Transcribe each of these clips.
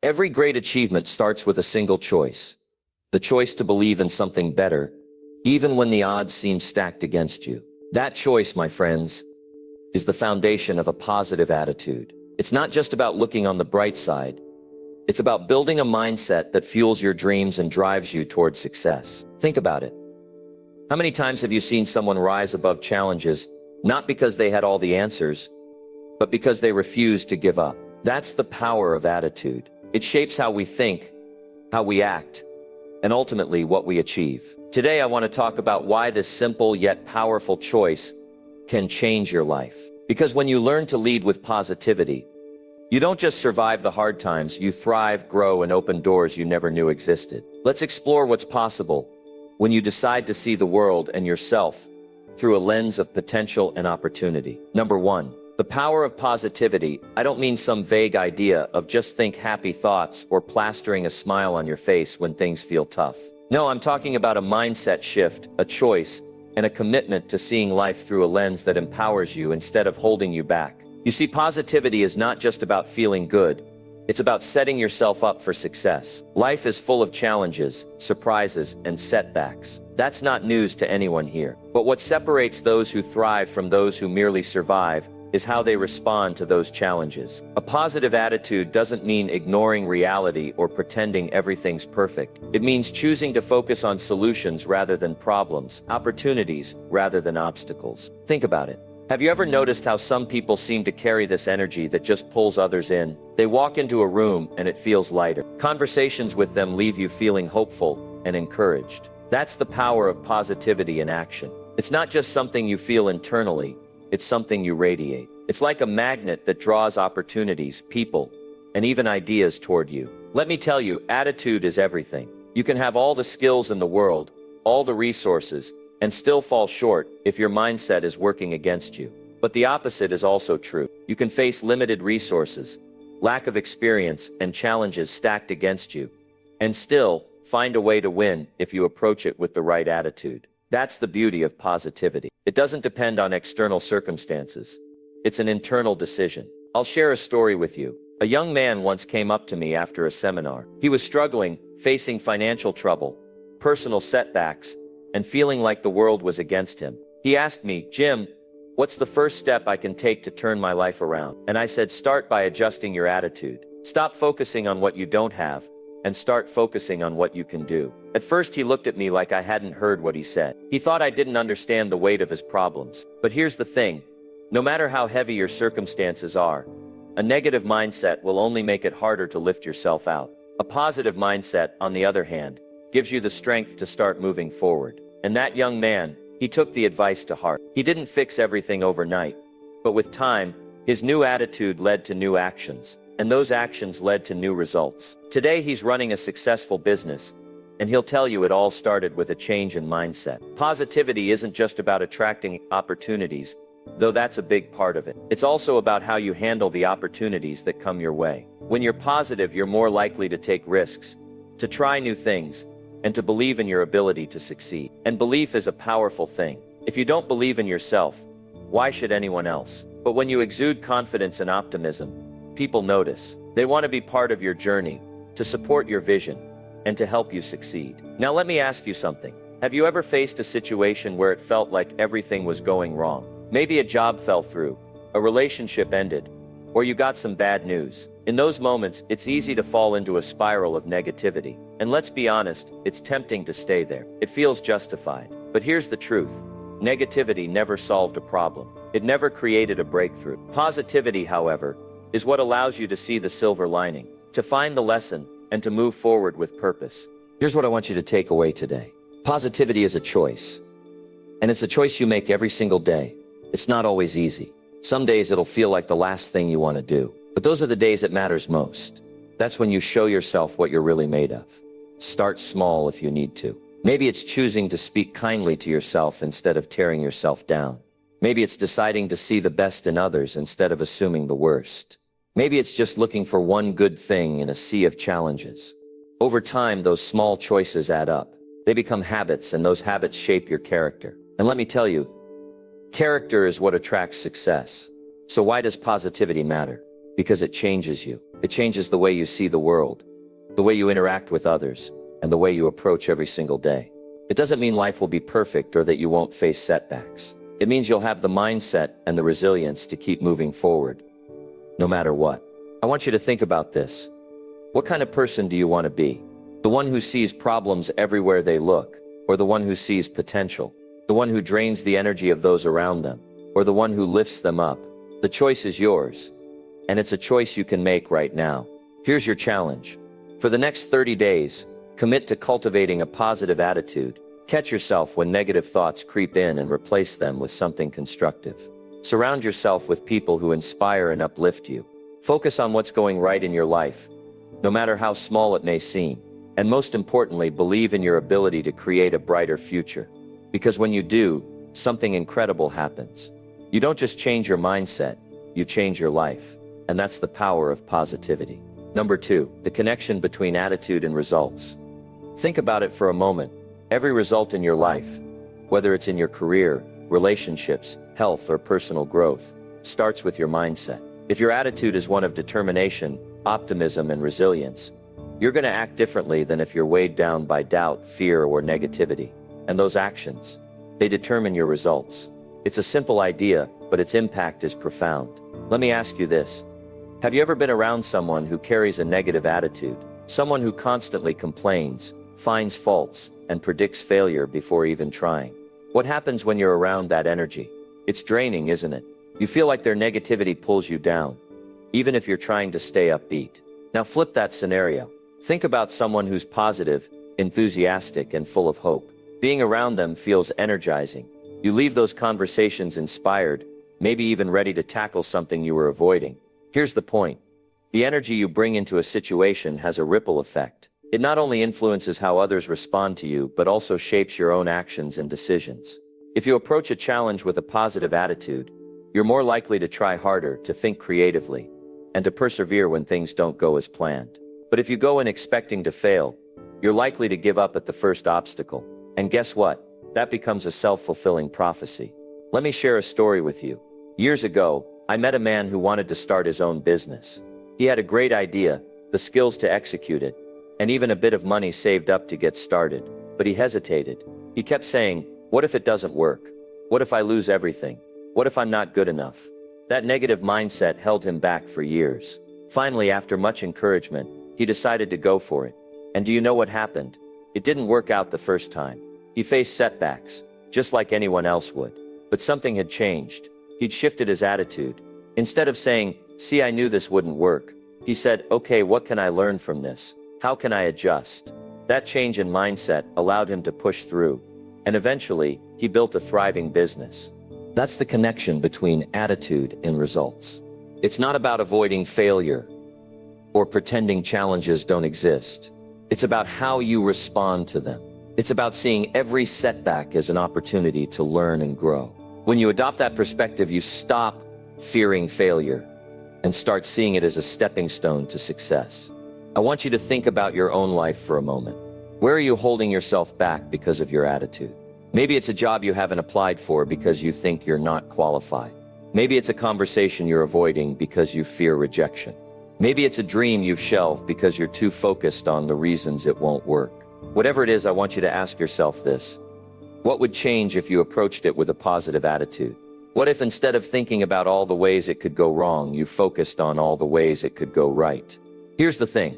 Every great achievement starts with a single choice. The choice to believe in something better, even when the odds seem stacked against you. That choice, my friends, is the foundation of a positive attitude. It's not just about looking on the bright side. It's about building a mindset that fuels your dreams and drives you towards success. Think about it. How many times have you seen someone rise above challenges, not because they had all the answers, but because they refused to give up? That's the power of attitude. It shapes how we think, how we act, and ultimately what we achieve. Today I want to talk about why this simple yet powerful choice can change your life. Because when you learn to lead with positivity, you don't just survive the hard times, you thrive, grow, and open doors you never knew existed. Let's explore what's possible when you decide to see the world and yourself through a lens of potential and opportunity. Number 1. The power of positivity. I don't mean some vague idea of just think happy thoughts or plastering a smile on your face when things feel tough. No, I'm talking about a mindset shift, a choice, and a commitment to seeing life through a lens that empowers you instead of holding you back. You see, positivity is not just about feeling good. It's about setting yourself up for success. Life is full of challenges, surprises, and setbacks. That's not news to anyone here. But what separates those who thrive from those who merely survive is how they respond to those challenges. A positive attitude doesn't mean ignoring reality or pretending everything's perfect. It means choosing to focus on solutions rather than problems, opportunities rather than obstacles. Think about it. Have you ever noticed how some people seem to carry this energy that just pulls others in? They walk into a room and it feels lighter. Conversations with them leave you feeling hopeful and encouraged. That's the power of positivity in action. It's not just something you feel internally. It's something you radiate. It's like a magnet that draws opportunities, people, and even ideas toward you. Let me tell you, attitude is everything. You can have all the skills in the world, all the resources, and still fall short if your mindset is working against you. But the opposite is also true. You can face limited resources, lack of experience, and challenges stacked against you, and still find a way to win if you approach it with the right attitude. That's the beauty of positivity. It doesn't depend on external circumstances. It's an internal decision. I'll share a story with you. A young man once came up to me after a seminar. He was struggling, facing financial trouble, personal setbacks, and feeling like the world was against him. He asked me, "Jim, what's the first step I can take to turn my life around?" And I said, "Start by adjusting your attitude. Stop focusing on what you don't have, and start focusing on what you can do." At first he looked at me like I hadn't heard what he said. He thought I didn't understand the weight of his problems. But here's the thing. No matter how heavy your circumstances are, a negative mindset will only make it harder to lift yourself out. A positive mindset, on the other hand, gives you the strength to start moving forward. And that young man, he took the advice to heart. He didn't fix everything overnight, but with time, his new attitude led to new actions, and those actions led to new results. Today he's running a successful business, and he'll tell you it all started with a change in mindset. Positivity isn't just about attracting opportunities, though that's a big part of it. It's also about how you handle the opportunities that come your way. When you're positive, you're more likely to take risks, to try new things, and to believe in your ability to succeed. And belief is a powerful thing. If you don't believe in yourself, why should anyone else? But when you exude confidence and optimism, people notice. They want to be part of your journey, to support your vision, and to help you succeed. Now let me ask you something. Have you ever faced a situation where it felt like everything was going wrong? Maybe a job fell through, a relationship ended, or you got some bad news. In those moments, it's easy to fall into a spiral of negativity. And let's be honest, it's tempting to stay there. It feels justified. But here's the truth. Negativity never solved a problem. It never created a breakthrough. Positivity, however, is what allows you to see the silver lining, to find the lesson, and to move forward with purpose. Here's what I want you to take away today. Positivity is a choice. And it's a choice you make every single day. It's not always easy. Some days it'll feel like the last thing you want to do. But those are the days it matters most. That's when you show yourself what you're really made of. Start small if you need to. Maybe it's choosing to speak kindly to yourself instead of tearing yourself down. Maybe it's deciding to see the best in others instead of assuming the worst. Maybe it's just looking for one good thing in a sea of challenges. Over time, those small choices add up. They become habits, and those habits shape your character. And let me tell you, character is what attracts success. So why does positivity matter? Because it changes you. It changes the way you see the world, the way you interact with others, and the way you approach every single day. It doesn't mean life will be perfect or that you won't face setbacks. It means you'll have the mindset and the resilience to keep moving forward, no matter what. I want you to think about this. What kind of person do you want to be? The one who sees problems everywhere they look, or the one who sees potential? The one who drains the energy of those around them, or the one who lifts them up? The choice is yours, and it's a choice you can make right now. Here's your challenge. For the next 30 days, commit to cultivating a positive attitude. Catch yourself when negative thoughts creep in and replace them with something constructive. Surround yourself with people who inspire and uplift you. Focus on what's going right in your life, no matter how small it may seem. And most importantly, believe in your ability to create a brighter future. Because when you do, something incredible happens. You don't just change your mindset, you change your life. And that's the power of positivity. Number 2, the connection between attitude and results. Think about it for a moment. Every result in your life, whether it's in your career, relationships, health, or personal growth, starts with your mindset. If your attitude is one of determination, optimism, and resilience, you're going to act differently than if you're weighed down by doubt, fear, or negativity. And those actions, they determine your results. It's a simple idea, but its impact is profound. Let me ask you this. Have you ever been around someone who carries a negative attitude? Someone who constantly complains, finds faults, and predicts failure before even trying? What happens when you're around that energy? It's draining, isn't it? You feel like their negativity pulls you down, even if you're trying to stay upbeat. Now flip that scenario. Think about someone who's positive, enthusiastic, and full of hope. Being around them feels energizing. You leave those conversations inspired, maybe even ready to tackle something you were avoiding. Here's the point. The energy you bring into a situation has a ripple effect. It not only influences how others respond to you, but also shapes your own actions and decisions. If you approach a challenge with a positive attitude, you're more likely to try harder, to think creatively, and to persevere when things don't go as planned. But if you go in expecting to fail, you're likely to give up at the first obstacle. And guess what? That becomes a self-fulfilling prophecy. Let me share a story with you. Years ago, I met a man who wanted to start his own business. He had a great idea, the skills to execute it, and even a bit of money saved up to get started. But he hesitated. He kept saying, "What if it doesn't work? What if I lose everything? What if I'm not good enough?" That negative mindset held him back for years. Finally, after much encouragement, he decided to go for it. And do you know what happened? It didn't work out the first time. He faced setbacks, just like anyone else would. But something had changed. He'd shifted his attitude. Instead of saying, "See, I knew this wouldn't work," he said, "Okay, what can I learn from this? How can I adjust?" That change in mindset allowed him to push through. And eventually, he built a thriving business. That's the connection between attitude and results. It's not about avoiding failure or pretending challenges don't exist. It's about how you respond to them. It's about seeing every setback as an opportunity to learn and grow. When you adopt that perspective, you stop fearing failure and start seeing it as a stepping stone to success. I want you to think about your own life for a moment. Where are you holding yourself back because of your attitude? Maybe it's a job you haven't applied for because you think you're not qualified. Maybe it's a conversation you're avoiding because you fear rejection. Maybe it's a dream you've shelved because you're too focused on the reasons it won't work. Whatever it is, I want you to ask yourself this. What would change if you approached it with a positive attitude? What if instead of thinking about all the ways it could go wrong, you focused on all the ways it could go right? Here's the thing.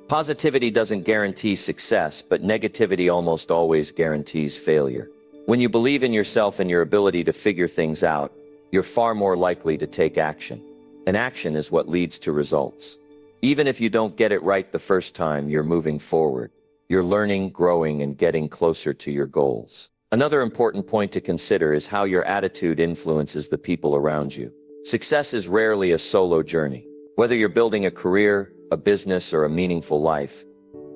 Positivity doesn't guarantee success, but negativity almost always guarantees failure. When you believe in yourself and your ability to figure things out, you're far more likely to take action. And action is what leads to results. Even if you don't get it right the first time, you're moving forward. You're learning, growing, and getting closer to your goals. Another important point to consider is how your attitude influences the people around you. Success is rarely a solo journey. Whether you're building a career, a business, or a meaningful life,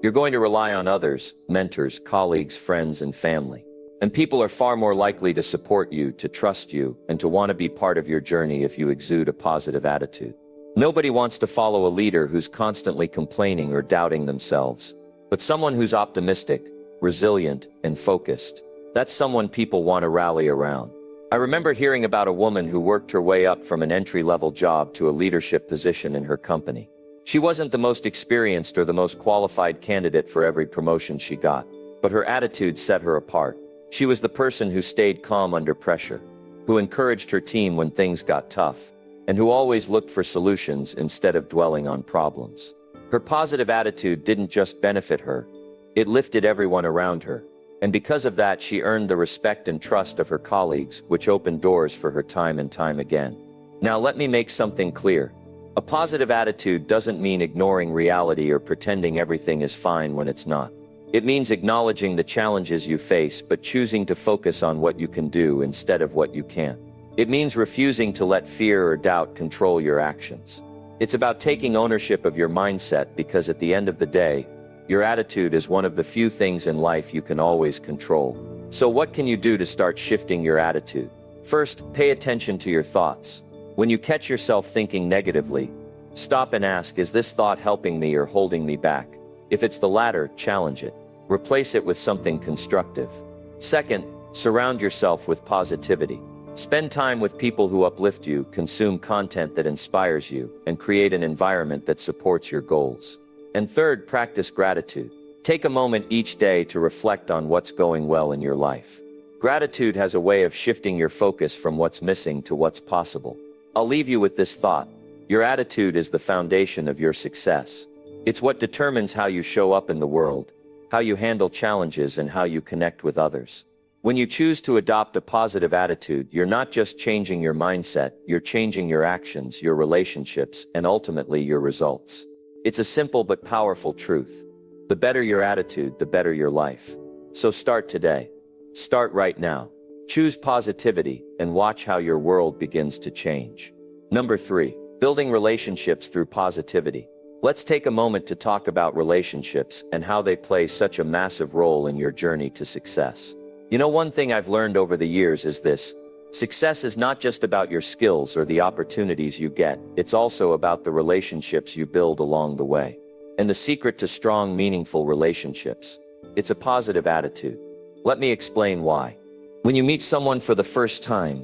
you're going to rely on others, mentors, colleagues, friends, and family. And people are far more likely to support you, to trust you, and to want to be part of your journey if you exude a positive attitude. Nobody wants to follow a leader who's constantly complaining or doubting themselves. But someone who's optimistic, resilient, and focused, that's someone people want to rally around. I remember hearing about a woman who worked her way up from an entry-level job to a leadership position in her company. She wasn't the most experienced or the most qualified candidate for every promotion she got, but her attitude set her apart. She was the person who stayed calm under pressure, who encouraged her team when things got tough, and who always looked for solutions instead of dwelling on problems. Her positive attitude didn't just benefit her, it lifted everyone around her. And because of that, she earned the respect and trust of her colleagues, which opened doors for her time and time again. Now let me make something clear. A positive attitude doesn't mean ignoring reality or pretending everything is fine when it's not. It means acknowledging the challenges you face but choosing to focus on what you can do instead of what you can't. It means refusing to let fear or doubt control your actions. It's about taking ownership of your mindset because at the end of the day, your attitude is one of the few things in life you can always control. So what can you do to start shifting your attitude? First, pay attention to your thoughts. When you catch yourself thinking negatively, stop and ask, is this thought helping me or holding me back? If it's the latter, challenge it. Replace it with something constructive. Second, surround yourself with positivity. Spend time with people who uplift you, consume content that inspires you, and create an environment that supports your goals. And third, practice gratitude. Take a moment each day to reflect on what's going well in your life. Gratitude has a way of shifting your focus from what's missing to what's possible. I'll leave you with this thought. Your attitude is the foundation of your success. It's what determines how you show up in the world, how you handle challenges, and how you connect with others. When you choose to adopt a positive attitude, you're not just changing your mindset, you're changing your actions, your relationships, and ultimately your results. It's a simple but powerful truth. The better your attitude, the better your life. So start today. Start right now. Choose positivity and watch how your world begins to change. Number 3, building relationships through positivity. Let's take a moment to talk about relationships and how they play such a massive role in your journey to success. You know, one thing I've learned over the years is this: success is not just about your skills or the opportunities you get, it's also about the relationships you build along the way. And the secret to strong, meaningful relationships, it's a positive attitude. Let me explain why. When you meet someone for the first time,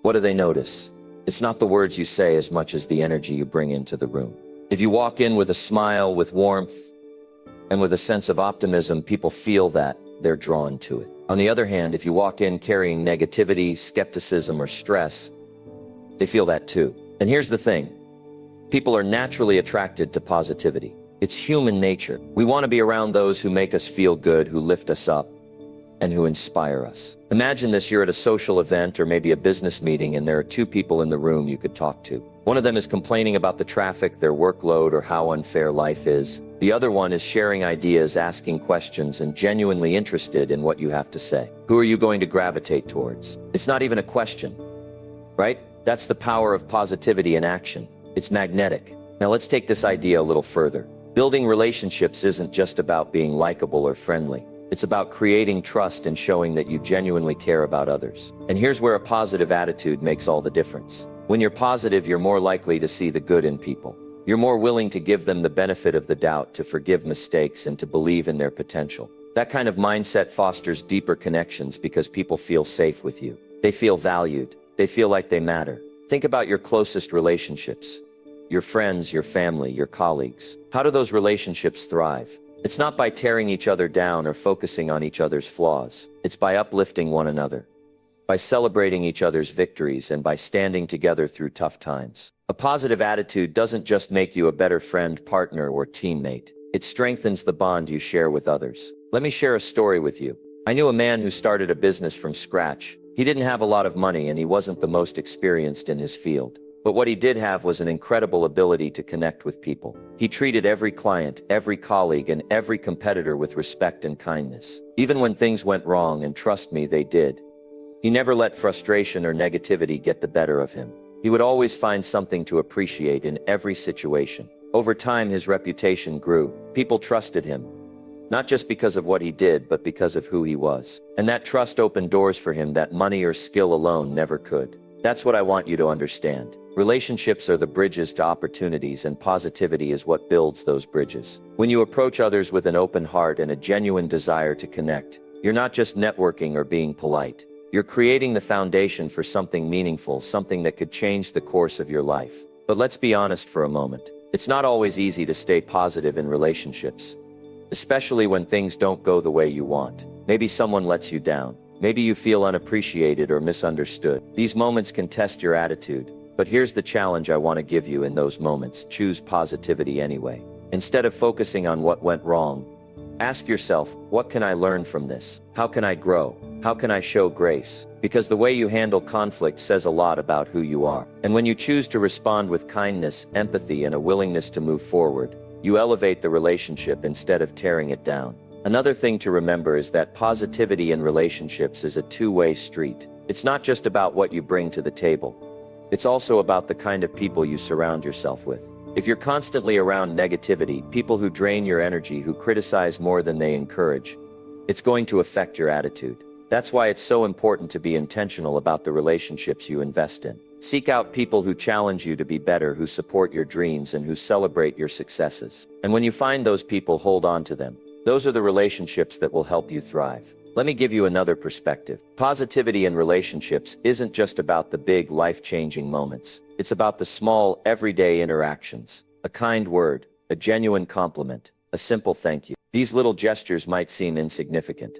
what do they notice? It's not the words you say as much as the energy you bring into the room. If you walk in with a smile, with warmth, and with a sense of optimism, people feel that, they're drawn to it. On the other hand, if you walk in carrying negativity, skepticism, or stress, they feel that too. And here's the thing. People are naturally attracted to positivity. It's human nature. We want to be around those who make us feel good, who lift us up, and who inspire us. Imagine this: you're at a social event or maybe a business meeting, and there are two people in the room you could talk to. One of them is complaining about the traffic, their workload, or how unfair life is. The other one is sharing ideas, asking questions, and genuinely interested in what you have to say. Who are you going to gravitate towards? It's not even a question, right? That's the power of positivity in action. It's magnetic. Now let's take this idea a little further. Building relationships isn't just about being likable or friendly. It's about creating trust and showing that you genuinely care about others. And here's where a positive attitude makes all the difference. When you're positive, you're more likely to see the good in people. You're more willing to give them the benefit of the doubt, to forgive mistakes, and to believe in their potential. That kind of mindset fosters deeper connections because people feel safe with you. They feel valued. They feel like they matter. Think about your closest relationships. Your friends, your family, your colleagues. How do those relationships thrive? It's not by tearing each other down or focusing on each other's flaws. It's by uplifting one another, by celebrating each other's victories, and by standing together through tough times. A positive attitude doesn't just make you a better friend, partner, or teammate. It strengthens the bond you share with others. Let me share a story with you. I knew a man who started a business from scratch. He didn't have a lot of money and he wasn't the most experienced in his field. But what he did have was an incredible ability to connect with people. He treated every client, every colleague, and every competitor with respect and kindness. Even when things went wrong, and trust me, they did. He never let frustration or negativity get the better of him. He would always find something to appreciate in every situation. Over time, his reputation grew. People trusted him, not just because of what he did, but because of who he was. And that trust opened doors for him that money or skill alone never could. That's what I want you to understand. Relationships are the bridges to opportunities, and positivity is what builds those bridges. When you approach others with an open heart and a genuine desire to connect, you're not just networking or being polite. You're creating the foundation for something meaningful, something that could change the course of your life. But let's be honest for a moment. It's not always easy to stay positive in relationships, especially when things don't go the way you want. Maybe someone lets you down. Maybe you feel unappreciated or misunderstood. These moments can test your attitude, but here's the challenge I want to give you in those moments. Choose positivity anyway. Instead of focusing on what went wrong, ask yourself, what can I learn from this? How can I grow? How can I show grace? Because the way you handle conflict says a lot about who you are. And when you choose to respond with kindness, empathy, and a willingness to move forward, you elevate the relationship instead of tearing it down. Another thing to remember is that positivity in relationships is a two-way street. It's not just about what you bring to the table. It's also about the kind of people you surround yourself with. If you're constantly around negativity, people who drain your energy, who criticize more than they encourage, it's going to affect your attitude. That's why it's so important to be intentional about the relationships you invest in. Seek out people who challenge you to be better, who support your dreams, and who celebrate your successes. And when you find those people, hold on to them. Those are the relationships that will help you thrive. Let me give you another perspective. Positivity in relationships isn't just about the big, life-changing moments. It's about the small, everyday interactions. A kind word, a genuine compliment, a simple thank you. These little gestures might seem insignificant,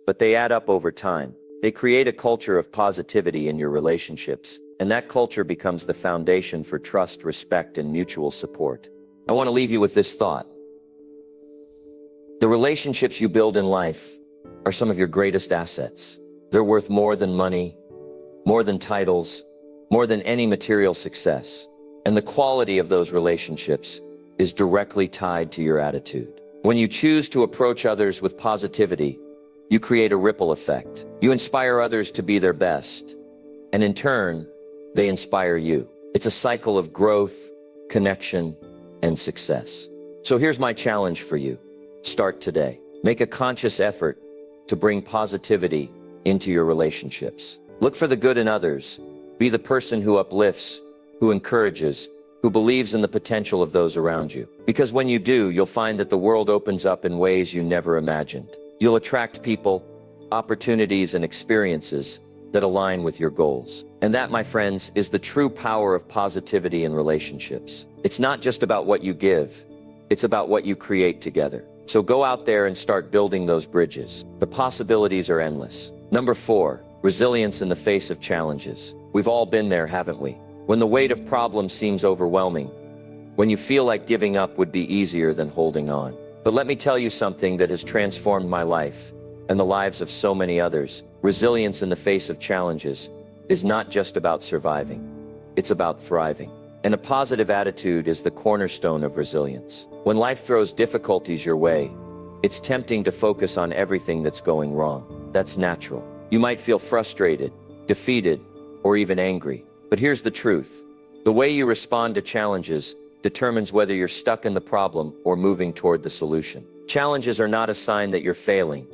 but they add up over time. They create a culture of positivity in your relationships, and that culture becomes the foundation for trust, respect, and mutual support. I want to leave you with this thought. The relationships you build in life are some of your greatest assets. They're worth more than money, more than titles, more than any material success. And the quality of those relationships is directly tied to your attitude. When you choose to approach others with positivity, you create a ripple effect. You inspire others to be their best, and in turn, they inspire you. It's a cycle of growth, connection, and success. So here's my challenge for you. Start today. Make a conscious effort to bring positivity into your relationships. Look for the good in others. Be the person who uplifts, who encourages, who believes in the potential of those around you. Because when you do, you'll find that the world opens up in ways you never imagined. You'll attract people, opportunities, and experiences that align with your goals. And that, my friends, is the true power of positivity in relationships. It's not just about what you give, it's about what you create together. So go out there and start building those bridges. The possibilities are endless. Number 4, resilience in the face of challenges. We've all been there, haven't we? When the weight of problems seems overwhelming, when you feel like giving up would be easier than holding on. But let me tell you something that has transformed my life and the lives of so many others. Resilience in the face of challenges is not just about surviving. It's about thriving. And a positive attitude is the cornerstone of resilience. When life throws difficulties your way, it's tempting to focus on everything that's going wrong. That's natural. You might feel frustrated, defeated, or even angry. But here's the truth. The way you respond to challenges determines whether you're stuck in the problem or moving toward the solution. Challenges are not a sign that you're failing.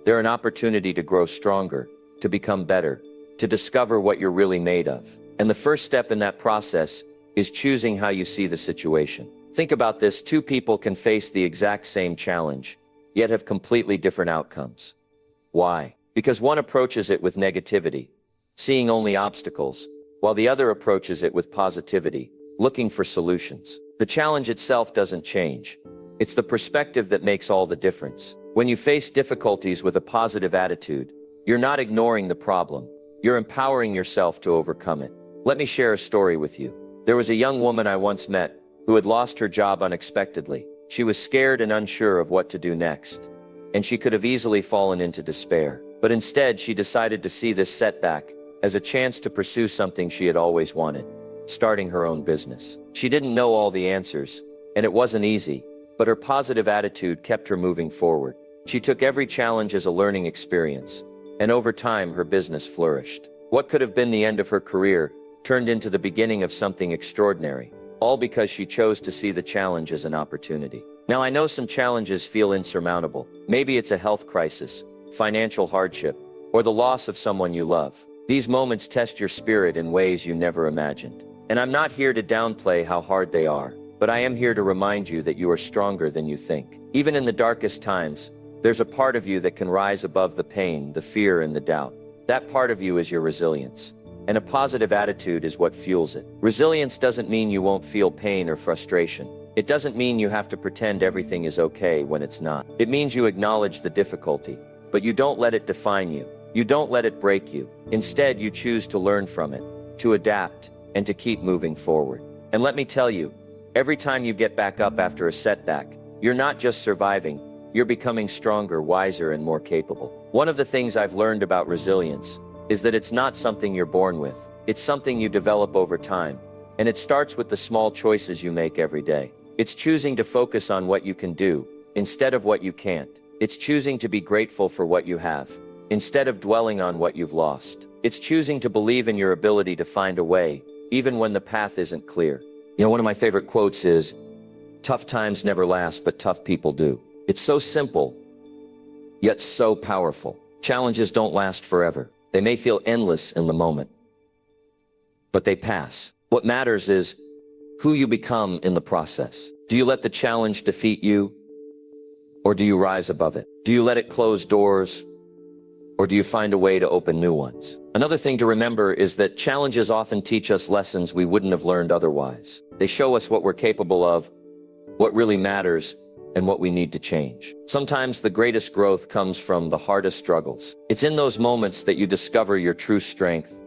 They're an opportunity to grow stronger, to become better, to discover what you're really made of. And the first step in that process is choosing how you see the situation. Think about this. 2 people can face the exact same challenge, yet have completely different outcomes. Why? Because one approaches it with negativity, seeing only obstacles, while the other approaches it with positivity, looking for solutions. The challenge itself doesn't change. It's the perspective that makes all the difference. When you face difficulties with a positive attitude, you're not ignoring the problem. You're empowering yourself to overcome it. Let me share a story with you. There was a young woman I once met who had lost her job unexpectedly. She was scared and unsure of what to do next, and she could have easily fallen into despair. But instead, she decided to see this setback as a chance to pursue something she had always wanted, starting her own business. She didn't know all the answers, and it wasn't easy, but her positive attitude kept her moving forward. She took every challenge as a learning experience, and over time, her business flourished. What could have been the end of her career turned into the beginning of something extraordinary, all because she chose to see the challenge as an opportunity. Now, I know some challenges feel insurmountable. Maybe it's a health crisis, financial hardship, or the loss of someone you love. These moments test your spirit in ways you never imagined. And I'm not here to downplay how hard they are, but I am here to remind you that you are stronger than you think. Even in the darkest times, there's a part of you that can rise above the pain, the fear, and the doubt. That part of you is your resilience. And a positive attitude is what fuels it. Resilience doesn't mean you won't feel pain or frustration. It doesn't mean you have to pretend everything is okay when it's not. It means you acknowledge the difficulty, but you don't let it define you. You don't let it break you. Instead, you choose to learn from it, to adapt, and to keep moving forward. And let me tell you, every time you get back up after a setback, you're not just surviving, you're becoming stronger, wiser, and more capable. One of the things I've learned about resilience is that it's not something you're born with. It's something you develop over time. And it starts with the small choices you make every day. It's choosing to focus on what you can do instead of what you can't. It's choosing to be grateful for what you have instead of dwelling on what you've lost. It's choosing to believe in your ability to find a way, even when the path isn't clear. You know, one of my favorite quotes is, "Tough times never last, but tough people do." It's so simple, yet so powerful. Challenges don't last forever. They may feel endless in the moment, but they pass. What matters is who you become in the process. Do you let the challenge defeat you, or do you rise above it? Do you let it close doors, or do you find a way to open new ones? Another thing to remember is that challenges often teach us lessons we wouldn't have learned otherwise. They show us what we're capable of, what really matters, and what we need to change. Sometimes the greatest growth comes from the hardest struggles. It's in those moments that you discover your true strength,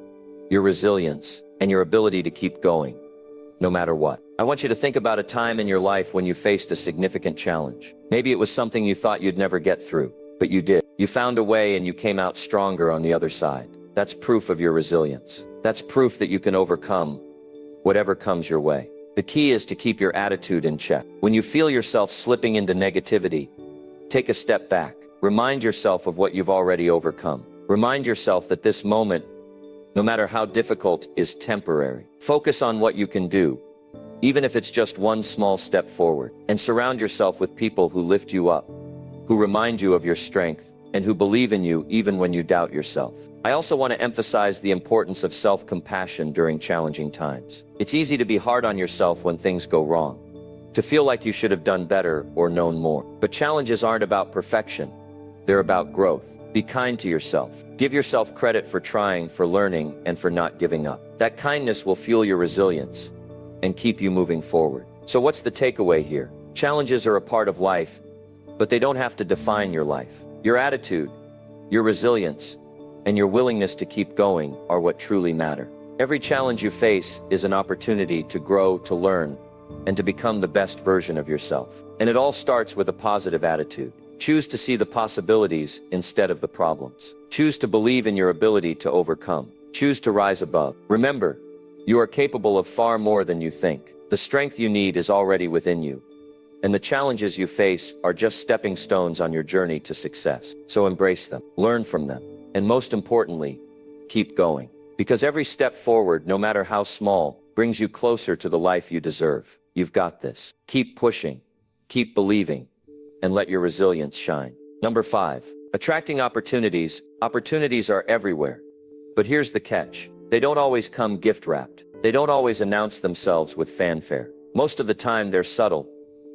your resilience, and your ability to keep going, no matter what. I want you to think about a time in your life when you faced a significant challenge. Maybe it was something you thought you'd never get through, but you did. You found a way and you came out stronger on the other side. That's proof of your resilience. That's proof that you can overcome whatever comes your way. The key is to keep your attitude in check. When you feel yourself slipping into negativity, take a step back. Remind yourself of what you've already overcome. Remind yourself that this moment, no matter how difficult, is temporary. Focus on what you can do, even if it's just one small step forward. And surround yourself with people who lift you up, who remind you of your strength, and who believe in you even when you doubt yourself. I also want to emphasize the importance of self-compassion during challenging times. It's easy to be hard on yourself when things go wrong, to feel like you should have done better or known more. But challenges aren't about perfection. They're about growth. Be kind to yourself. Give yourself credit for trying, for learning, and for not giving up. That kindness will fuel your resilience and keep you moving forward. So what's the takeaway here? Challenges are a part of life, but they don't have to define your life. Your attitude, your resilience, and your willingness to keep going are what truly matter. Every challenge you face is an opportunity to grow, to learn, and to become the best version of yourself. And it all starts with a positive attitude. Choose to see the possibilities instead of the problems. Choose to believe in your ability to overcome. Choose to rise above. Remember, you are capable of far more than you think. The strength you need is already within you, and the challenges you face are just stepping stones on your journey to success. So embrace them, learn from them, and most importantly, keep going. Because every step forward, no matter how small, brings you closer to the life you deserve. You've got this. Keep pushing, keep believing, and let your resilience shine. Number 5, attracting opportunities. Opportunities are everywhere. But here's the catch. They don't always come gift-wrapped. They don't always announce themselves with fanfare. Most of the time, they're subtle,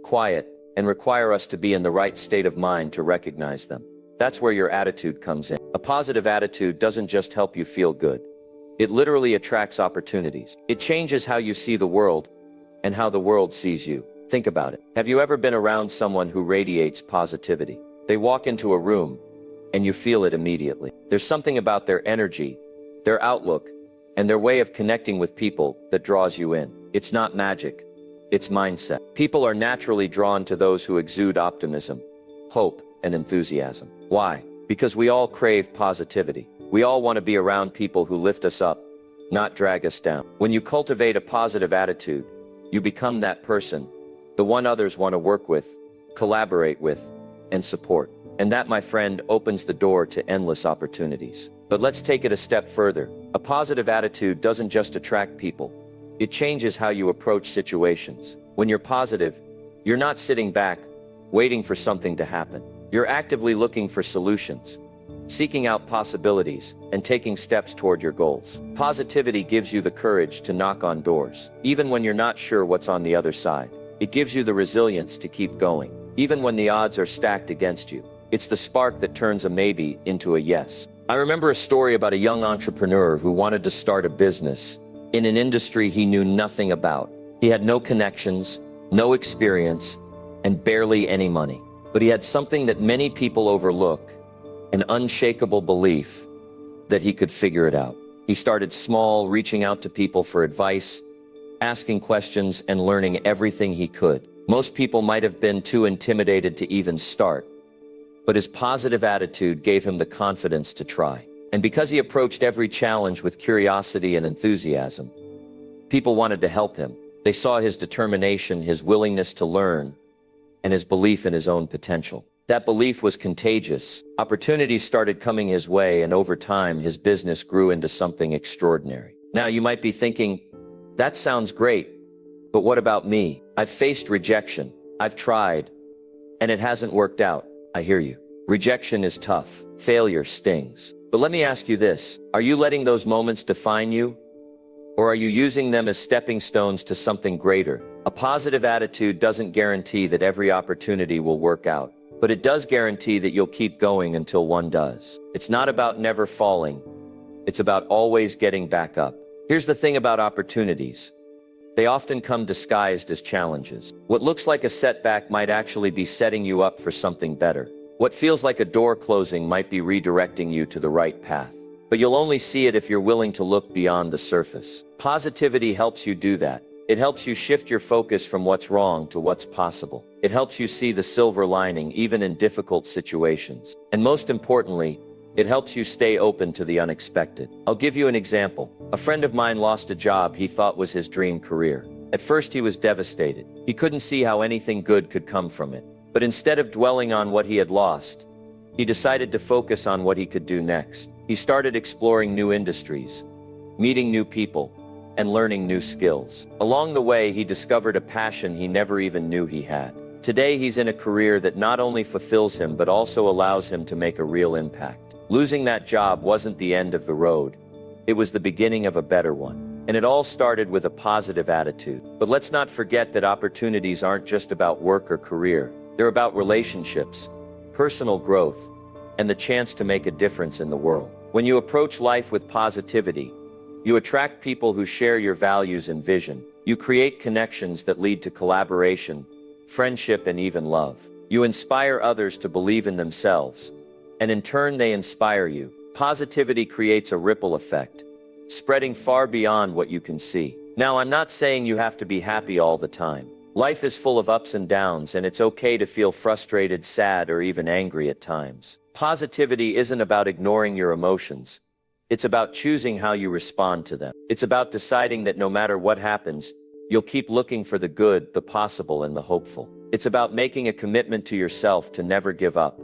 quiet, and require us to be in the right state of mind to recognize them. That's where your attitude comes in. A positive attitude doesn't just help you feel good. It literally attracts opportunities. It changes how you see the world and how the world sees you. Think about it. Have you ever been around someone who radiates positivity? They walk into a room and you feel it immediately. There's something about their energy, their outlook, and their way of connecting with people that draws you in. It's not magic. It's mindset. People are naturally drawn to those who exude optimism, hope, and enthusiasm. Why? Because we all crave positivity. We all want to be around people who lift us up, not drag us down. When you cultivate a positive attitude, you become that person, the one others want to work with, collaborate with, and support. And that, my friend, opens the door to endless opportunities. But let's take it a step further. A positive attitude doesn't just attract people. It changes how you approach situations. When you're positive, you're not sitting back, waiting for something to happen. You're actively looking for solutions, seeking out possibilities, and taking steps toward your goals. Positivity gives you the courage to knock on doors, even when you're not sure what's on the other side. It gives you the resilience to keep going, even when the odds are stacked against you. It's the spark that turns a maybe into a yes. I remember a story about a young entrepreneur who wanted to start a business in an industry he knew nothing about. He had no connections, no experience, and barely any money. But he had something that many people overlook, an unshakable belief that he could figure it out. He started small, reaching out to people for advice, asking questions, and learning everything he could. Most people might have been too intimidated to even start, but his positive attitude gave him the confidence to try. And because he approached every challenge with curiosity and enthusiasm, people wanted to help him. They saw his determination, his willingness to learn, and his belief in his own potential. That belief was contagious. Opportunities started coming his way, and over time, his business grew into something extraordinary. Now, you might be thinking, that sounds great, but what about me? I've faced rejection. I've tried, and it hasn't worked out. I hear you. Rejection is tough. Failure stings. But let me ask you this. Are you letting those moments define you? Or are you using them as stepping stones to something greater? A positive attitude doesn't guarantee that every opportunity will work out, but it does guarantee that you'll keep going until one does. It's not about never falling. It's about always getting back up. Here's the thing about opportunities. They often come disguised as challenges. What looks like a setback might actually be setting you up for something better. What feels like a door closing might be redirecting you to the right path. But you'll only see it if you're willing to look beyond the surface. Positivity helps you do that. It helps you shift your focus from what's wrong to what's possible. It helps you see the silver lining even in difficult situations. And most importantly, it helps you stay open to the unexpected. I'll give you an example. A friend of mine lost a job he thought was his dream career. At first he was devastated. He couldn't see how anything good could come from it. But instead of dwelling on what he had lost, he decided to focus on what he could do next. He started exploring new industries, meeting new people, and learning new skills. Along the way, he discovered a passion he never even knew he had. Today, he's in a career that not only fulfills him but also allows him to make a real impact. Losing that job wasn't the end of the road. It was the beginning of a better one. And it all started with a positive attitude. But let's not forget that opportunities aren't just about work or career. They're about relationships, personal growth, and the chance to make a difference in the world. When you approach life with positivity, you attract people who share your values and vision. You create connections that lead to collaboration, friendship, and even love. You inspire others to believe in themselves, and in turn they inspire you. Positivity creates a ripple effect, spreading far beyond what you can see. Now, I'm not saying you have to be happy all the time. Life is full of ups and downs, and it's okay to feel frustrated, sad, or even angry at times. Positivity isn't about ignoring your emotions. It's about choosing how you respond to them. It's about deciding that no matter what happens, you'll keep looking for the good, the possible, and the hopeful. It's about making a commitment to yourself to never give up,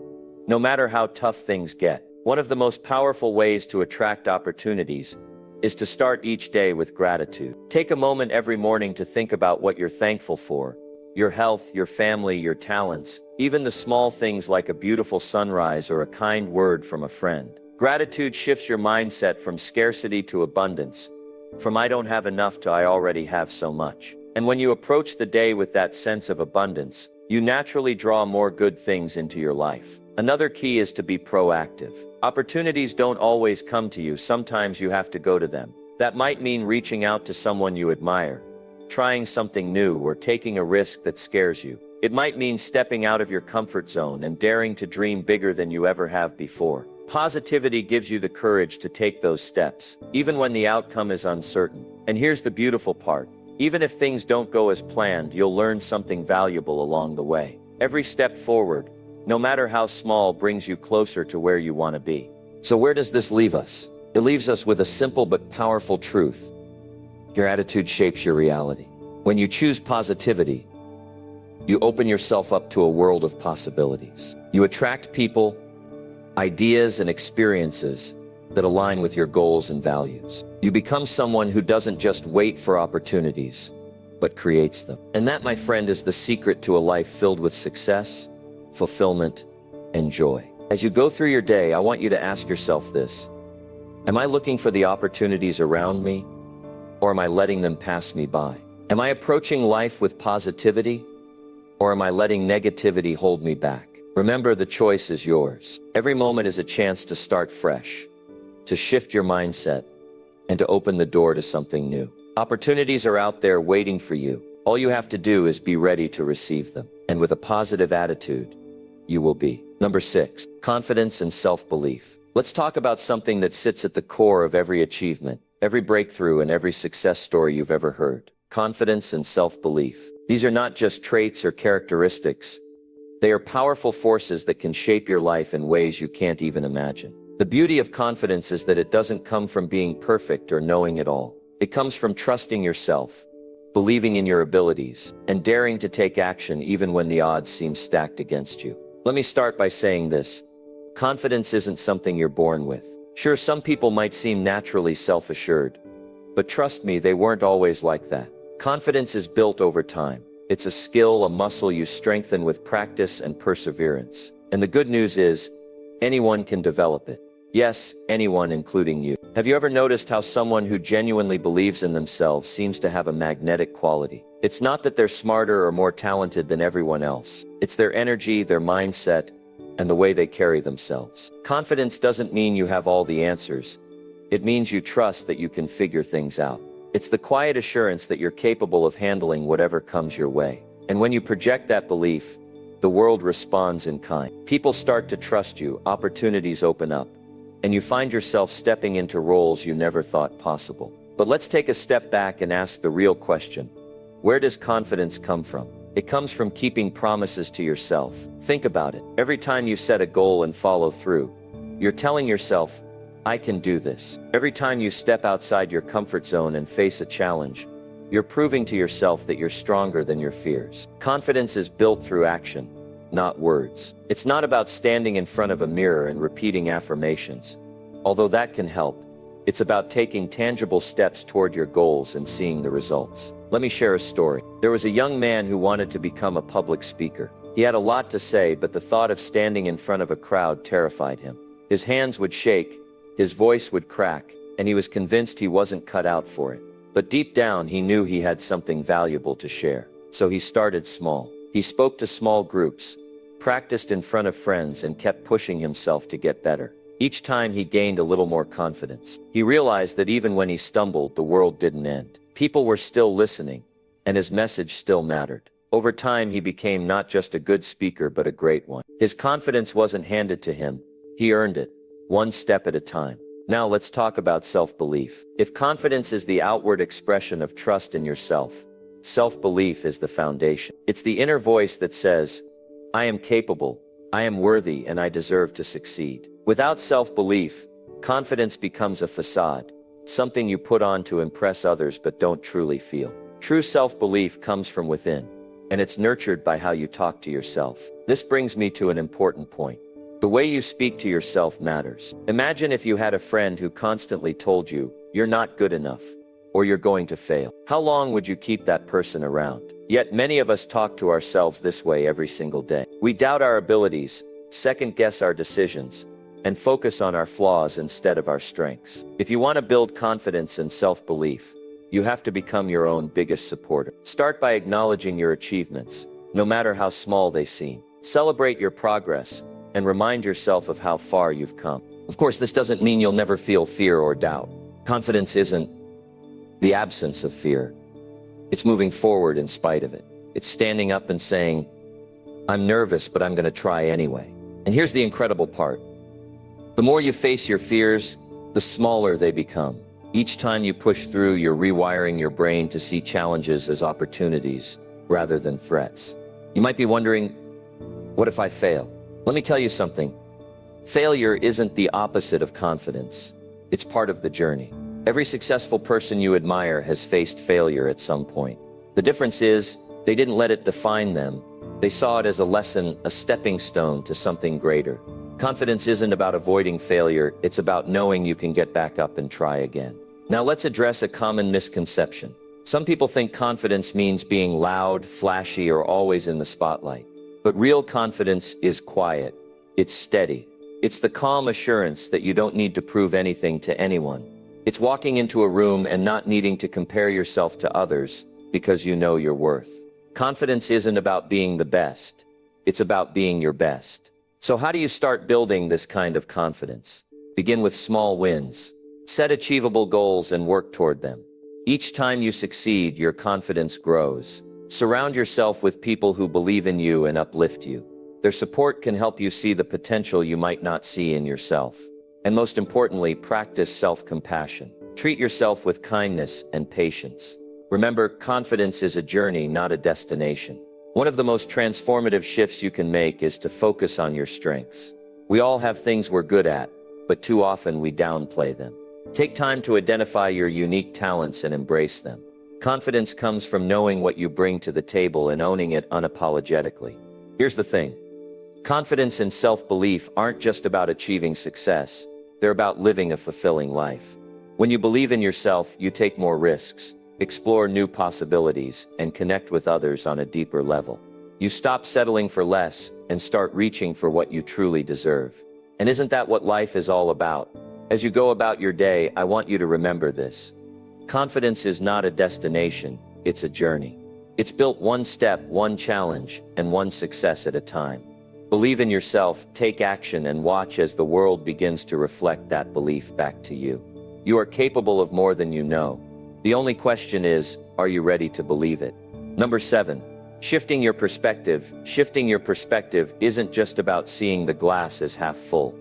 no matter how tough things get. One of the most powerful ways to attract opportunities is to start each day with gratitude. Take a moment every morning to think about what you're thankful for: your health, your family, your talents, even the small things like a beautiful sunrise or a kind word from a friend. Gratitude shifts your mindset from scarcity to abundance, from I don't have enough to I already have so much. And when you approach the day with that sense of abundance, you naturally draw more good things into your life. Another key is to be proactive. Opportunities don't always come to you. Sometimes you have to go to them. That might mean reaching out to someone you admire, trying something new, or taking a risk that scares you. It might mean stepping out of your comfort zone and daring to dream bigger than you ever have before. Positivity gives you the courage to take those steps, even when the outcome is uncertain. And here's the beautiful part. Even if things don't go as planned, you'll learn something valuable along the way. Every step forward, no matter how small, brings you closer to where you want to be. So where does this leave us? It leaves us with a simple but powerful truth. Your attitude shapes your reality. When you choose positivity, you open yourself up to a world of possibilities. You attract people, ideas, and experiences that align with your goals and values. You become someone who doesn't just wait for opportunities, but creates them. And that, my friend, is the secret to a life filled with success, fulfillment, and joy. As you go through your day, I want you to ask yourself this: am I looking for the opportunities around me, or am I letting them pass me by? Am I approaching life with positivity, or am I letting negativity hold me back? Remember, the choice is yours. Every moment is a chance to start fresh, to shift your mindset, and to open the door to something new. Opportunities are out there waiting for you. All you have to do is be ready to receive them. And with a positive attitude, you will be. Number 6, confidence and self-belief. Let's talk about something that sits at the core of every achievement, every breakthrough, and every success story you've ever heard. Confidence and self-belief. These are not just traits or characteristics. They are powerful forces that can shape your life in ways you can't even imagine. The beauty of confidence is that it doesn't come from being perfect or knowing it all. It comes from trusting yourself, believing in your abilities, and daring to take action even when the odds seem stacked against you. Let me start by saying this. Confidence isn't something you're born with. Sure, some people might seem naturally self-assured, but trust me, they weren't always like that. Confidence is built over time. It's a skill, a muscle you strengthen with practice and perseverance. And the good news is, anyone can develop it. Yes, anyone, including you. Have you ever noticed how someone who genuinely believes in themselves seems to have a magnetic quality? It's not that they're smarter or more talented than everyone else. It's their energy, their mindset, and the way they carry themselves. Confidence doesn't mean you have all the answers. It means you trust that you can figure things out. It's the quiet assurance that you're capable of handling whatever comes your way. And when you project that belief, the world responds in kind. People start to trust you, opportunities open up, and you find yourself stepping into roles you never thought possible. But let's take a step back and ask the real question. Where does confidence come from? It comes from keeping promises to yourself. Think about it. Every time you set a goal and follow through, you're telling yourself, I can do this. Every time you step outside your comfort zone and face a challenge, you're proving to yourself that you're stronger than your fears. Confidence is built through action, not words. It's not about standing in front of a mirror and repeating affirmations. Although that can help, it's about taking tangible steps toward your goals and seeing the results. Let me share a story. There was a young man who wanted to become a public speaker. He had a lot to say, but the thought of standing in front of a crowd terrified him. His hands would shake, his voice would crack, and he was convinced he wasn't cut out for it. But deep down, he knew he had something valuable to share. So he started small. He spoke to small groups, practiced in front of friends, and kept pushing himself to get better. Each time he gained a little more confidence. He realized that even when he stumbled, the world didn't end. People were still listening, and his message still mattered. Over time, he became not just a good speaker, but a great one. His confidence wasn't handed to him. He earned it, one step at a time. Now let's talk about self-belief. If confidence is the outward expression of trust in yourself, self-belief is the foundation. It's the inner voice that says, I am capable, I am worthy, and I deserve to succeed. Without self-belief, confidence becomes a facade, something you put on to impress others but don't truly feel. True self-belief comes from within, and it's nurtured by how you talk to yourself. This brings me to an important point. The way you speak to yourself matters. Imagine if you had a friend who constantly told you, you're not good enough, or you're going to fail. How long would you keep that person around? Yet many of us talk to ourselves this way every single day. We doubt our abilities, second-guess our decisions, and focus on our flaws instead of our strengths. If you want to build confidence and self-belief, you have to become your own biggest supporter. Start by acknowledging your achievements, no matter how small they seem. Celebrate your progress, and remind yourself of how far you've come. Of course, this doesn't mean you'll never feel fear or doubt. Confidence isn't the absence of fear. It's moving forward in spite of it. It's standing up and saying, I'm nervous, but I'm going to try anyway. And here's the incredible part. The more you face your fears, the smaller they become. Each time you push through, you're rewiring your brain to see challenges as opportunities rather than threats. You might be wondering, what if I fail? Let me tell you something. Failure isn't the opposite of confidence. It's part of the journey. Every successful person you admire has faced failure at some point. The difference is, they didn't let it define them. They saw it as a lesson, a stepping stone to something greater. Confidence isn't about avoiding failure, it's about knowing you can get back up and try again. Now let's address a common misconception. Some people think confidence means being loud, flashy, or always in the spotlight. But real confidence is quiet. It's steady. It's the calm assurance that you don't need to prove anything to anyone. It's walking into a room and not needing to compare yourself to others because you know your worth. Confidence isn't about being the best. It's about being your best. So how do you start building this kind of confidence? Begin with small wins. Set achievable goals and work toward them. Each time you succeed, your confidence grows. Surround yourself with people who believe in you and uplift you. Their support can help you see the potential you might not see in yourself. And most importantly, practice self-compassion. Treat yourself with kindness and patience. Remember, confidence is a journey, not a destination. One of the most transformative shifts you can make is to focus on your strengths. We all have things we're good at, but too often we downplay them. Take time to identify your unique talents and embrace them. Confidence comes from knowing what you bring to the table and owning it unapologetically. Here's the thing. Confidence and self-belief aren't just about achieving success. They're about living a fulfilling life. When you believe in yourself, you take more risks, explore new possibilities, and connect with others on a deeper level. You stop settling for less and start reaching for what you truly deserve. And isn't that what life is all about? As you go about your day, I want you to remember this. Confidence is not a destination, it's a journey. It's built one step, one challenge, and one success at a time. Believe in yourself, take action, and watch as the world begins to reflect that belief back to you. You are capable of more than you know. The only question is, are you ready to believe it? Number 7. Shifting your perspective. Shifting your perspective isn't just about seeing the glass as half full.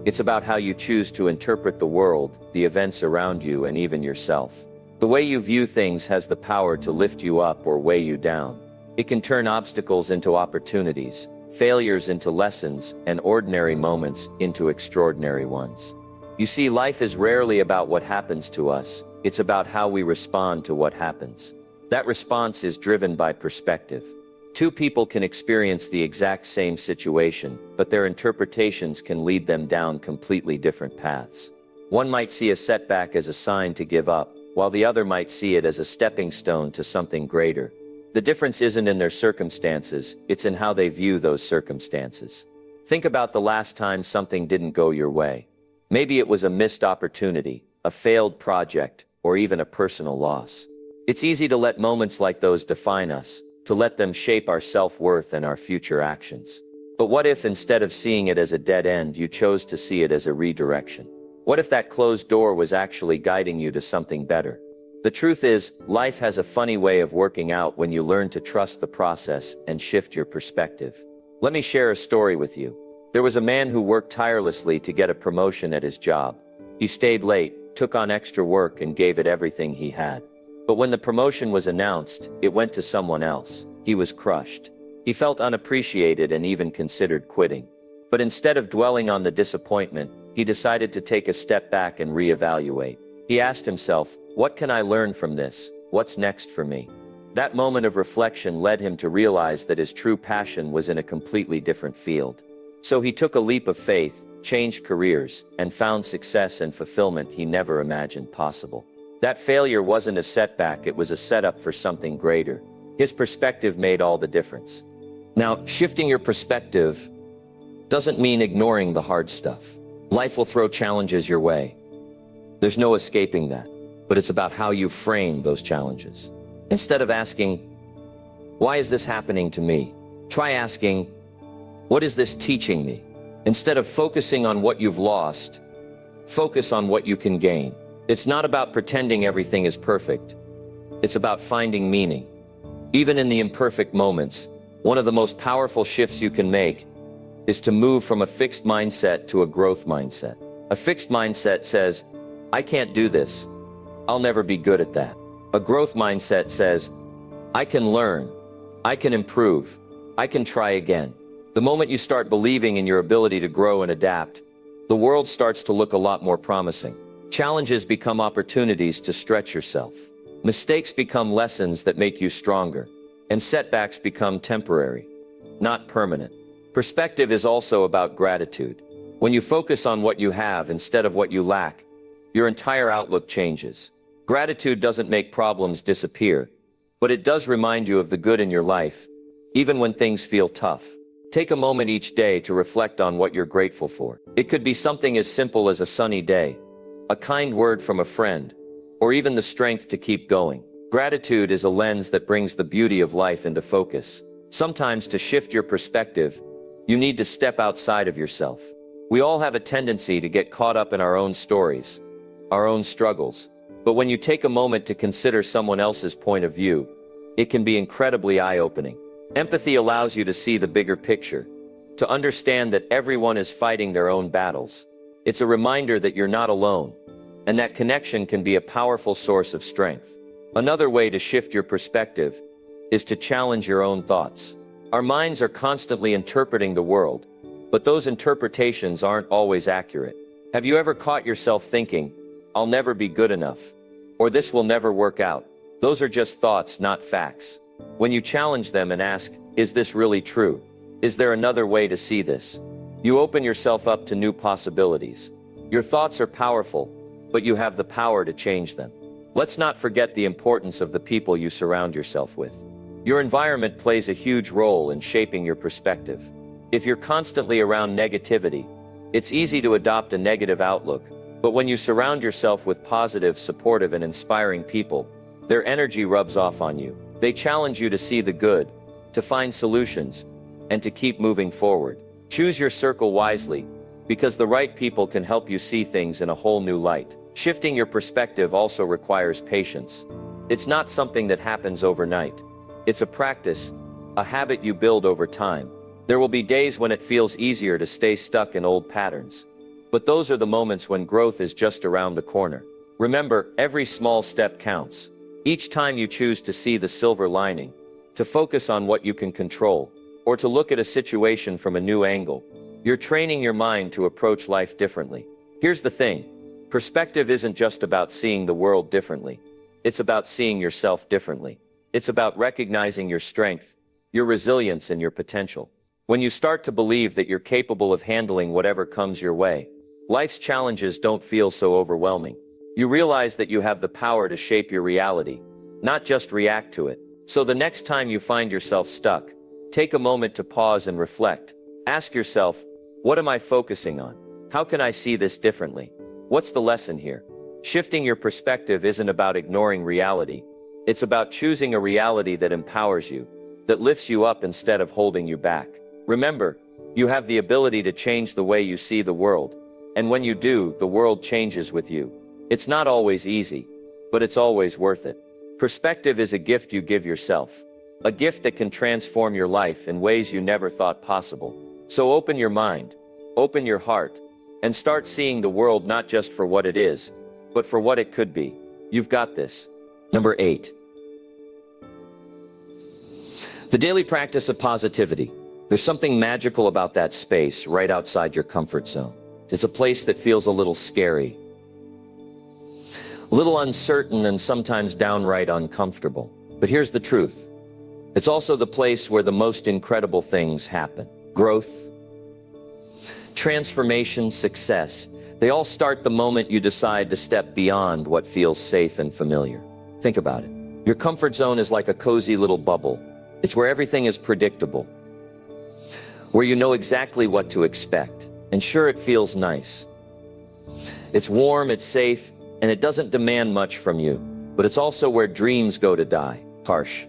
It's about how you choose to interpret the world, the events around you, and even yourself. The way you view things has the power to lift you up or weigh you down. It can turn obstacles into opportunities, failures into lessons, and ordinary moments into extraordinary ones. You see, life is rarely about what happens to us, it's about how we respond to what happens. That response is driven by perspective. Two people can experience the exact same situation, but their interpretations can lead them down completely different paths. One might see a setback as a sign to give up, while the other might see it as a stepping stone to something greater. The difference isn't in their circumstances, it's in how they view those circumstances. Think about the last time something didn't go your way. Maybe it was a missed opportunity, a failed project, or even a personal loss. It's easy to let moments like those define us, to let them shape our self-worth and our future actions. But what if, instead of seeing it as a dead end, you chose to see it as a redirection? What if that closed door was actually guiding you to something better? The truth is, life has a funny way of working out when you learn to trust the process and shift your perspective. Let me share a story with you. There was a man who worked tirelessly to get a promotion at his job. He stayed late, took on extra work, and gave it everything he had. But when the promotion was announced, it went to someone else. He was crushed. He felt unappreciated and even considered quitting. But instead of dwelling on the disappointment, he decided to take a step back and reevaluate. He asked himself, what can I learn from this? What's next for me? That moment of reflection led him to realize that his true passion was in a completely different field. So he took a leap of faith, changed careers, and found success and fulfillment he never imagined possible. That failure wasn't a setback, it was a setup for something greater. His perspective made all the difference. Now, shifting your perspective doesn't mean ignoring the hard stuff. Life will throw challenges your way. There's no escaping that, but it's about how you frame those challenges. Instead of asking, why is this happening to me? Try asking, what is this teaching me? Instead of focusing on what you've lost, focus on what you can gain. It's not about pretending everything is perfect. It's about finding meaning. Even in the imperfect moments, one of the most powerful shifts you can make is to move from a fixed mindset to a growth mindset. A fixed mindset says, I can't do this. I'll never be good at that. A growth mindset says, I can learn. I can improve. I can try again. The moment you start believing in your ability to grow and adapt, the world starts to look a lot more promising. Challenges become opportunities to stretch yourself. Mistakes become lessons that make you stronger. And setbacks become temporary, not permanent. Perspective is also about gratitude. When you focus on what you have instead of what you lack, your entire outlook changes. Gratitude doesn't make problems disappear, but it does remind you of the good in your life, even when things feel tough. Take a moment each day to reflect on what you're grateful for. It could be something as simple as a sunny day, a kind word from a friend, or even the strength to keep going. Gratitude is a lens that brings the beauty of life into focus. Sometimes, to shift your perspective, you need to step outside of yourself. We all have a tendency to get caught up in our own stories, our own struggles. But when you take a moment to consider someone else's point of view, it can be incredibly eye-opening. Empathy allows you to see the bigger picture, to understand that everyone is fighting their own battles. It's a reminder that you're not alone, and that connection can be a powerful source of strength. Another way to shift your perspective is to challenge your own thoughts. Our minds are constantly interpreting the world, but those interpretations aren't always accurate. Have you ever caught yourself thinking, "I'll never be good enough," or "this will never work out"? Those are just thoughts, not facts. When you challenge them and ask, "Is this really true? Is there another way to see this?" you open yourself up to new possibilities. Your thoughts are powerful, but you have the power to change them. Let's not forget the importance of the people you surround yourself with. Your environment plays a huge role in shaping your perspective. If you're constantly around negativity, it's easy to adopt a negative outlook, but when you surround yourself with positive, supportive, and inspiring people, their energy rubs off on you. They challenge you to see the good, to find solutions, and to keep moving forward. Choose your circle wisely, because the right people can help you see things in a whole new light. Shifting your perspective also requires patience. It's not something that happens overnight. It's a practice, a habit you build over time. There will be days when it feels easier to stay stuck in old patterns. But those are the moments when growth is just around the corner. Remember, every small step counts. Each time you choose to see the silver lining, to focus on what you can control, or to look at a situation from a new angle, you're training your mind to approach life differently. Here's the thing. Perspective isn't just about seeing the world differently. It's about seeing yourself differently. It's about recognizing your strength, your resilience, and your potential. When you start to believe that you're capable of handling whatever comes your way, life's challenges don't feel so overwhelming. You realize that you have the power to shape your reality, not just react to it. So the next time you find yourself stuck, take a moment to pause and reflect. Ask yourself, what am I focusing on? How can I see this differently? What's the lesson here? Shifting your perspective isn't about ignoring reality. It's about choosing a reality that empowers you, that lifts you up instead of holding you back. Remember, you have the ability to change the way you see the world. And when you do, the world changes with you. It's not always easy, but it's always worth it. Perspective is a gift you give yourself, a gift that can transform your life in ways you never thought possible. So open your mind, open your heart, and start seeing the world not just for what it is, but for what it could be. You've got this. Number 8. The daily practice of positivity. There's something magical about that space right outside your comfort zone. It's a place that feels a little scary, a little uncertain, and sometimes downright uncomfortable. But here's the truth. It's also the place where the most incredible things happen. Growth, transformation, success. They all start the moment you decide to step beyond what feels safe and familiar. Think about it. Your comfort zone is like a cozy little bubble. It's where everything is predictable, where you know exactly what to expect. And sure, it feels nice. It's warm, it's safe, and it doesn't demand much from you. But it's also where dreams go to die. Harsh,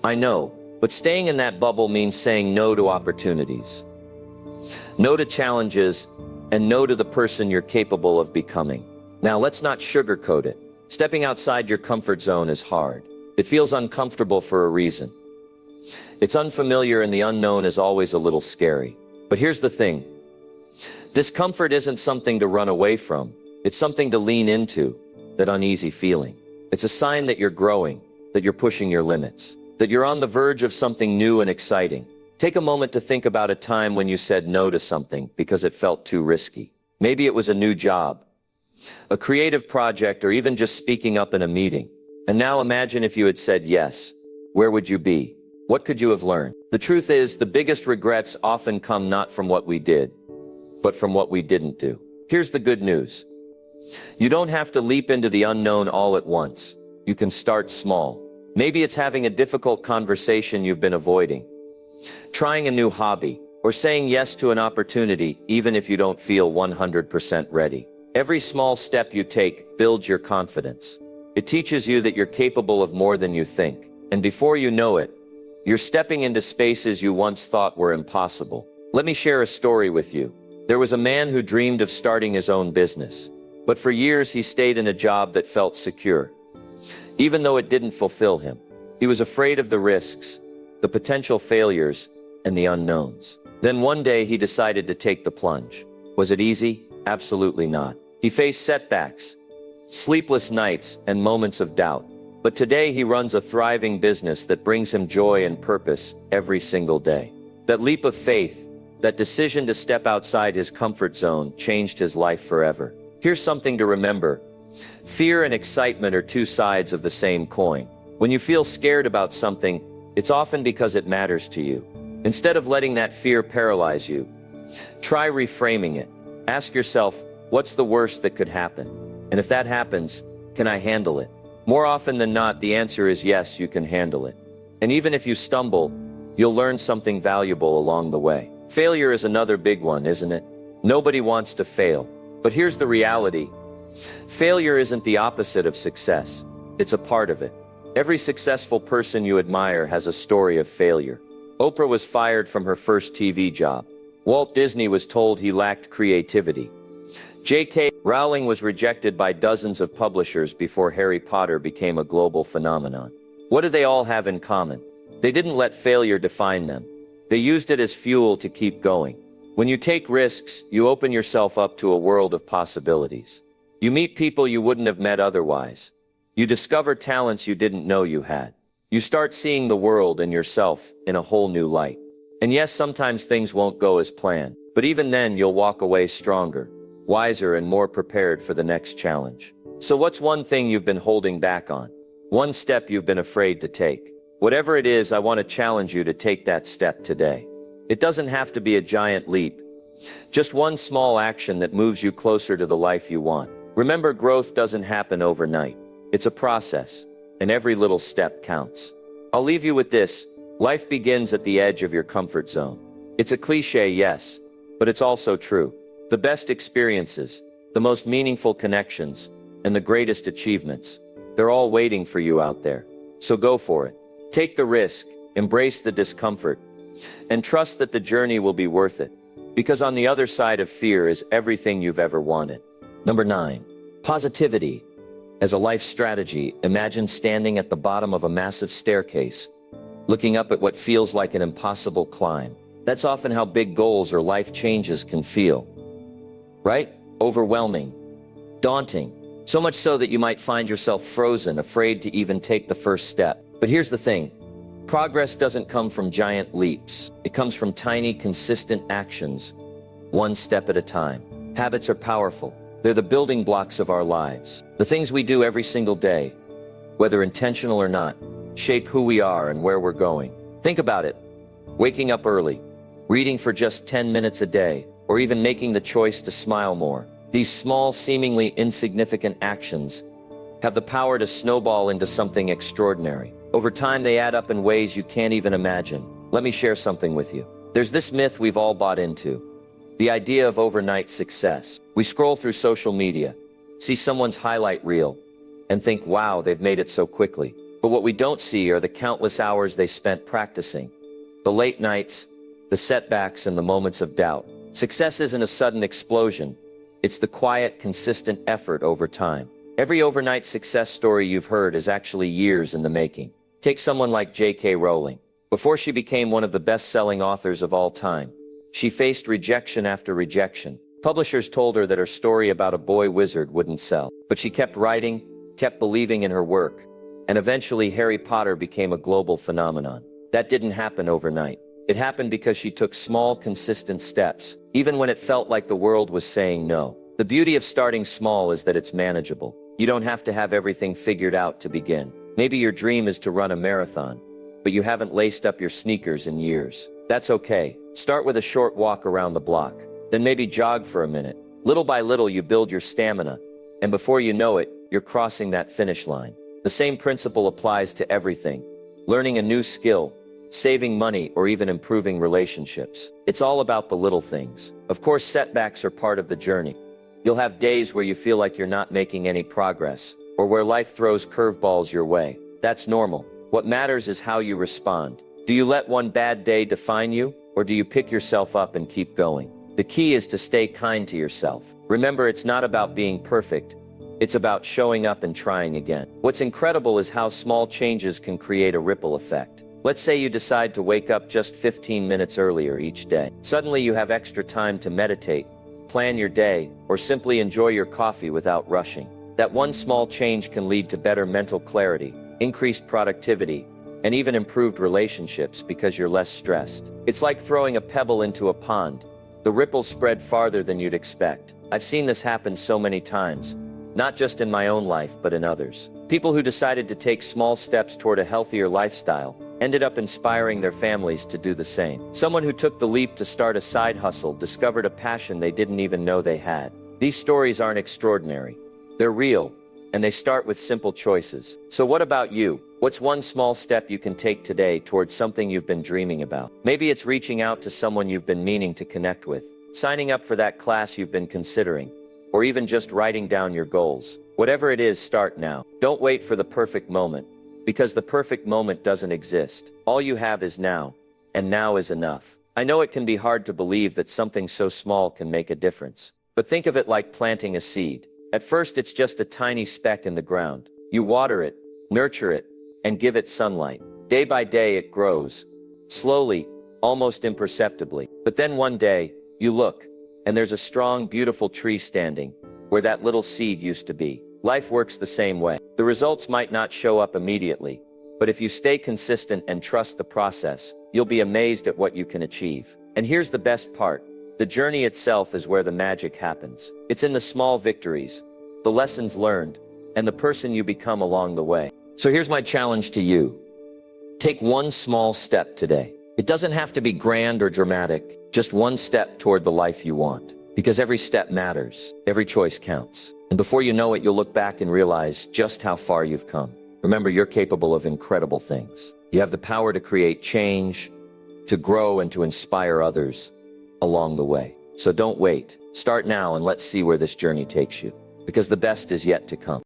I know, but staying in that bubble means saying no to opportunities, no to challenges, and no to the person you're capable of becoming. Now, let's not sugarcoat it. Stepping outside your comfort zone is hard. It feels uncomfortable for a reason. It's unfamiliar, and the unknown is always a little scary. But here's the thing. Discomfort isn't something to run away from. It's something to lean into, that uneasy feeling. It's a sign that you're growing, that you're pushing your limits, that you're on the verge of something new and exciting. Take a moment to think about a time when you said no to something because it felt too risky. Maybe it was a new job, a creative project, or even just speaking up in a meeting. And now imagine if you had said yes. Where would you be? What could you have learned? The truth is, the biggest regrets often come not from what we did, but from what we didn't do. Here's the good news. You don't have to leap into the unknown all at once. You can start small. Maybe it's having a difficult conversation you've been avoiding, trying a new hobby, or saying yes to an opportunity even if you don't feel 100% ready. Every small step you take builds your confidence. It teaches you that you're capable of more than you think. And before you know it, you're stepping into spaces you once thought were impossible. Let me share a story with you. There was a man who dreamed of starting his own business. But for years he stayed in a job that felt secure, even though it didn't fulfill him. He was afraid of the risks, the potential failures, and the unknowns. Then one day he decided to take the plunge. Was it easy? Absolutely not. He faced setbacks, sleepless nights, and moments of doubt. But today he runs a thriving business that brings him joy and purpose every single day. That leap of faith, that decision to step outside his comfort zone, changed his life forever. Here's something to remember. Fear and excitement are two sides of the same coin. When you feel scared about something, it's often because it matters to you. Instead of letting that fear paralyze you, try reframing it. Ask yourself, what's the worst that could happen? And if that happens, can I handle it? More often than not, the answer is yes, you can handle it. And even if you stumble, you'll learn something valuable along the way. Failure is another big one, isn't it? Nobody wants to fail. But here's the reality. Failure isn't the opposite of success. It's a part of it. Every successful person you admire has a story of failure. Oprah was fired from her first TV job. Walt Disney was told he lacked creativity. J.K. Rowling was rejected by dozens of publishers before Harry Potter became a global phenomenon. What do they all have in common? They didn't let failure define them. They used it as fuel to keep going. When you take risks, you open yourself up to a world of possibilities. You meet people you wouldn't have met otherwise. You discover talents you didn't know you had. You start seeing the world and yourself in a whole new light. And yes, sometimes things won't go as planned, but even then you'll walk away stronger, wiser, and more prepared for the next challenge. So what's one thing you've been holding back on? One step you've been afraid to take? Whatever it is, I want to challenge you to take that step today. It doesn't have to be a giant leap. Just one small action that moves you closer to the life you want. Remember, growth doesn't happen overnight. It's a process, and every little step counts. I'll leave you with this. Life begins at the edge of your comfort zone. It's a cliche, yes, but it's also true. The best experiences, the most meaningful connections, and the greatest achievements, they're all waiting for you out there. So go for it. Take the risk, embrace the discomfort, and trust that the journey will be worth it. Because on the other side of fear is everything you've ever wanted. Number 9, positivity. As a life strategy, imagine standing at the bottom of a massive staircase, looking up at what feels like an impossible climb. That's often how big goals or life changes can feel. Right? Overwhelming, daunting, so much so that you might find yourself frozen, afraid to even take the first step. But here's the thing. Progress doesn't come from giant leaps. It comes from tiny, consistent actions, one step at a time. Habits are powerful. They're the building blocks of our lives. The things we do every single day, whether intentional or not, shape who we are and where we're going. Think about it. Waking up early, reading for just 10 minutes a day, or even making the choice to smile more. These small, seemingly insignificant actions have the power to snowball into something extraordinary. Over time, they add up in ways you can't even imagine. Let me share something with you. There's this myth we've all bought into. The idea of overnight success. We scroll through social media, see someone's highlight reel, and think, wow, they've made it so quickly. But what we don't see are the countless hours they spent practicing, the late nights, the setbacks, and the moments of doubt. Success isn't a sudden explosion. It's the quiet, consistent effort over time. Every overnight success story you've heard is actually years in the making. Take someone like J.K. Rowling. Before she became one of the best-selling authors of all time, she faced rejection after rejection. Publishers told her that her story about a boy wizard wouldn't sell. But she kept writing, kept believing in her work, and eventually Harry Potter became a global phenomenon. That didn't happen overnight. It happened because she took small, consistent steps, even when it felt like the world was saying no. The beauty of starting small is that it's manageable. You don't have to have everything figured out to begin. Maybe your dream is to run a marathon, but you haven't laced up your sneakers in years. That's okay. Start with a short walk around the block, then maybe jog for a minute. Little by little, you build your stamina, and before you know it, you're crossing that finish line. The same principle applies to everything. Learning a new skill, saving money, or even improving relationships. It's all about the little things. Of course, setbacks are part of the journey. You'll have days where you feel like you're not making any progress, or where life throws curveballs your way. That's normal. What matters is how you respond. Do you let one bad day define you, or do you pick yourself up and keep going? The key is to stay kind to yourself. Remember, it's not about being perfect. It's about showing up and trying again. What's incredible is how small changes can create a ripple effect. Let's say you decide to wake up just 15 minutes earlier each day. Suddenly you have extra time to meditate, plan your day, or simply enjoy your coffee without rushing. That one small change can lead to better mental clarity, increased productivity, and even improved relationships because you're less stressed. It's like throwing a pebble into a pond. The ripples spread farther than you'd expect. I've seen this happen so many times, not just in my own life but in others. People who decided to take small steps toward a healthier lifestyle ended up inspiring their families to do the same. Someone who took the leap to start a side hustle discovered a passion they didn't even know they had. These stories aren't extraordinary. They're real, and they start with simple choices. So what about you? What's one small step you can take today towards something you've been dreaming about? Maybe it's reaching out to someone you've been meaning to connect with, signing up for that class you've been considering, or even just writing down your goals. Whatever it is, start now. Don't wait for the perfect moment, because the perfect moment doesn't exist. All you have is now, and now is enough. I know it can be hard to believe that something so small can make a difference, but think of it like planting a seed. At first, it's just a tiny speck in the ground. You water it, nurture it, and give it sunlight. Day by day, it grows, slowly, almost imperceptibly. But then one day, you look, and there's a strong, beautiful tree standing where that little seed used to be. Life works the same way. The results might not show up immediately, but if you stay consistent and trust the process, you'll be amazed at what you can achieve. And here's the best part. The journey itself is where the magic happens. It's in the small victories, the lessons learned, and the person you become along the way. So here's my challenge to you. Take one small step today. It doesn't have to be grand or dramatic, just one step toward the life you want. Because every step matters, every choice counts. And before you know it, you'll look back and realize just how far you've come. Remember, you're capable of incredible things. You have the power to create change, to grow, and to inspire others along the way. So don't wait. Start now and let's see where this journey takes you. Because the best is yet to come.